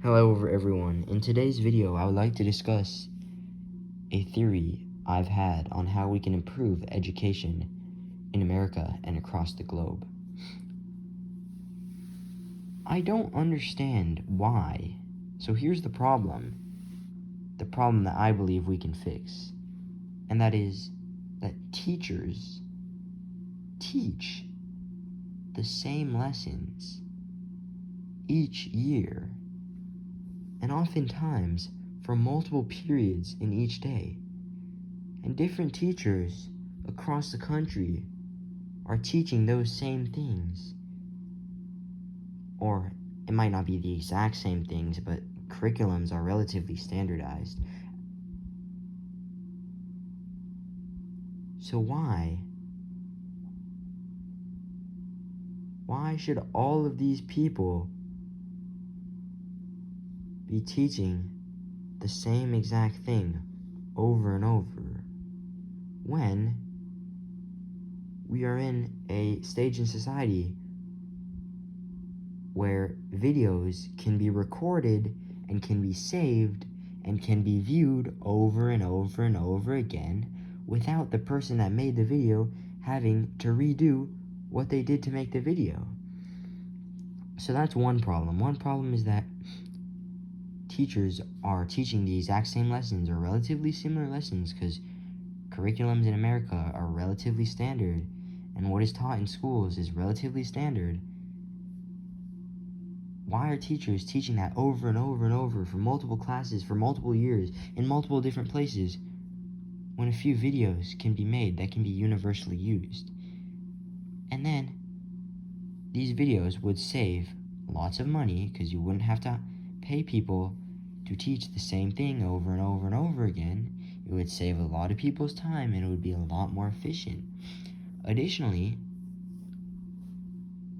Hello everyone. In today's video, I would like to discuss a theory I've had on how we can improve education in America and across the globe. I don't understand why. So here's the problem that I believe we can fix, and that is that teachers teach the same lessons each year, and oftentimes for multiple periods in each day. And different teachers across the country are teaching those same things. Or it might not be the exact same things, but curriculums are relatively standardized. So why should all of these people be teaching the same exact thing over and over when we are in a stage in society where videos can be recorded and can be saved and can be viewed over and over and over again without the person that made the video having to redo what they did to make the video? So that's one problem. One problem is that teachers are teaching the exact same lessons or relatively similar lessons because curriculums in America are relatively standard, and what is taught in schools is relatively standard. Why are teachers teaching that over and over and over for multiple classes, for multiple years, in multiple different places, when a few videos can be made that can be universally used? And then these videos would save lots of money because you wouldn't have to pay people to teach the same thing over and over and over again. It would save a lot of people's time and it would be a lot more efficient. Additionally,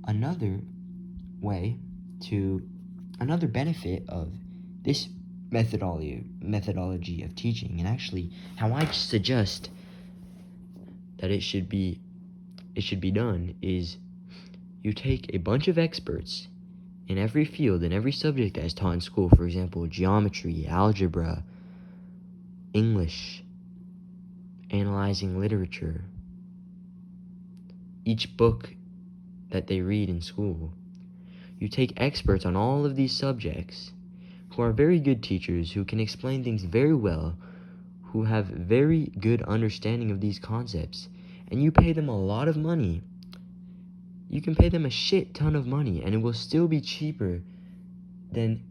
another benefit of this methodology of teaching, and actually how I suggest that it should be done, is you take a bunch of experts in every field, in every subject that is taught in school. For example, geometry, algebra, English, analyzing literature, each book that they read in school. You take experts on all of these subjects who are very good teachers, who can explain things very well, who have very good understanding of these concepts, and you pay them a lot of money. You can pay them a shit ton of money, and it will still be cheaper than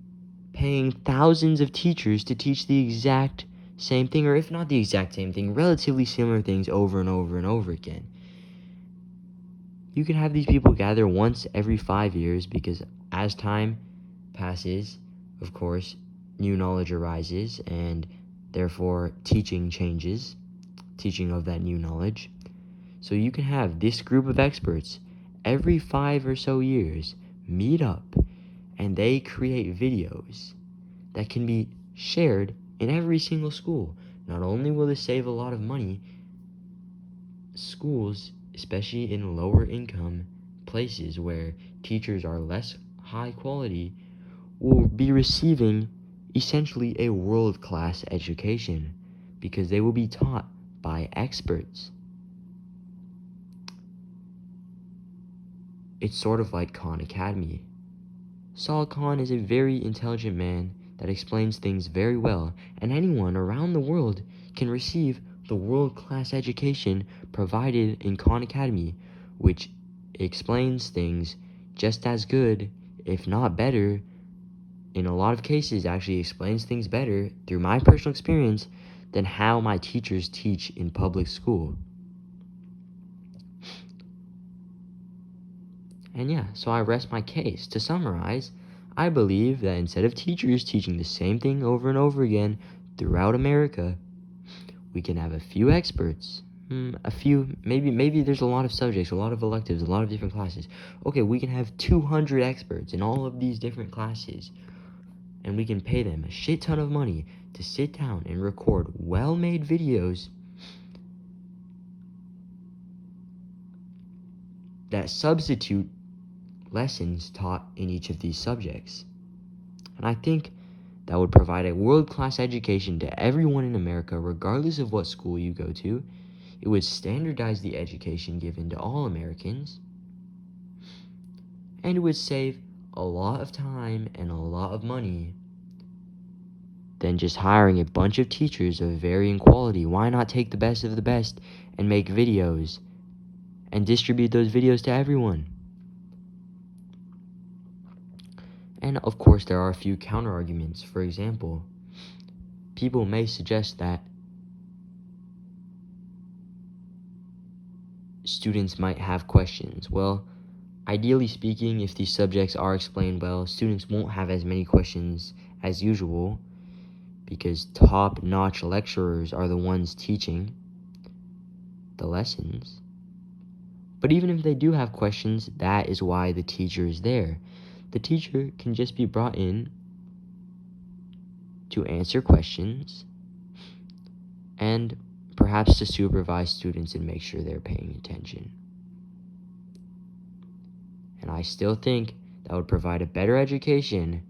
paying thousands of teachers to teach the exact same thing, or if not the exact same thing, relatively similar things over and over and over again. You can have these people gather once every 5 years because as time passes, of course, new knowledge arises and therefore teaching changes, teaching of that new knowledge. So you can have this group of experts every 5 or so years meet up and they create videos that can be shared in every single school. Not only will this save a lot of money, schools, especially in lower income places where teachers are less high quality, will be receiving essentially a world-class education because they will be taught by experts. It's sort of like Khan Academy. Saul Khan is a very intelligent man that explains things very well, and anyone around the world can receive the world-class education provided in Khan Academy, which explains things just as good, if not better. In a lot of cases, actually explains things better, through my personal experience, than how my teachers teach in public school. And yeah, so I rest my case. To summarize, I believe that instead of teachers teaching the same thing over and over again throughout America, we can have a few experts, maybe there's a lot of subjects, a lot of electives, a lot of different classes. Okay, we can have 200 experts in all of these different classes, and we can pay them a shit ton of money to sit down and record well-made videos that substitute lessons taught in each of these subjects. And I think that would provide a world-class education to everyone in America, regardless of what school you go to. It would standardize the education given to all Americans. And it would save a lot of time and a lot of money than just hiring a bunch of teachers of varying quality. Why not take the best of the best and make videos and distribute those videos to everyone? And of course, there are a few counter-arguments. For example, people may suggest that students might have questions. Well, ideally speaking, if these subjects are explained well, students won't have as many questions as usual because top-notch lecturers are the ones teaching the lessons. But even if they do have questions, that is why the teacher is there. The teacher can just be brought in to answer questions and perhaps to supervise students and make sure they're paying attention. And I still think that would provide a better education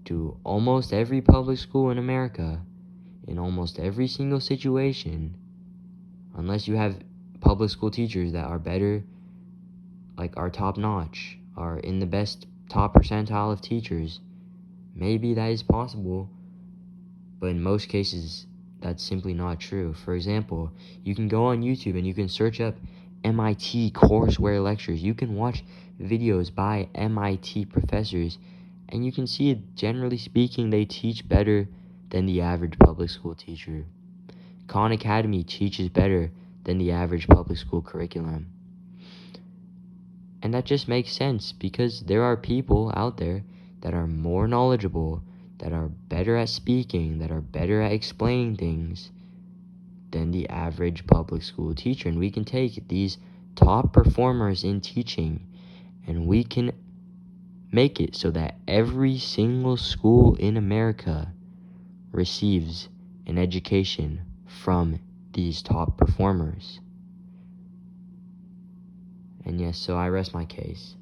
to almost every public school in America in almost every single situation, unless you have public school teachers that are better, like are top notch, are in the best top percentile of teachers. Maybe that is possible, but in most cases, that's simply not true. For example, you can go on YouTube and you can search up MIT courseware lectures. You can watch videos by MIT professors, and you can see it, generally speaking, they teach better than the average public school teacher. Khan Academy teaches better than the average public school curriculum. And that just makes sense because there are people out there that are more knowledgeable, that are better at speaking, that are better at explaining things than the average public school teacher. And we can take these top performers in teaching and we can make it so that every single school in America receives an education from these top performers. And yes, so I rest my case.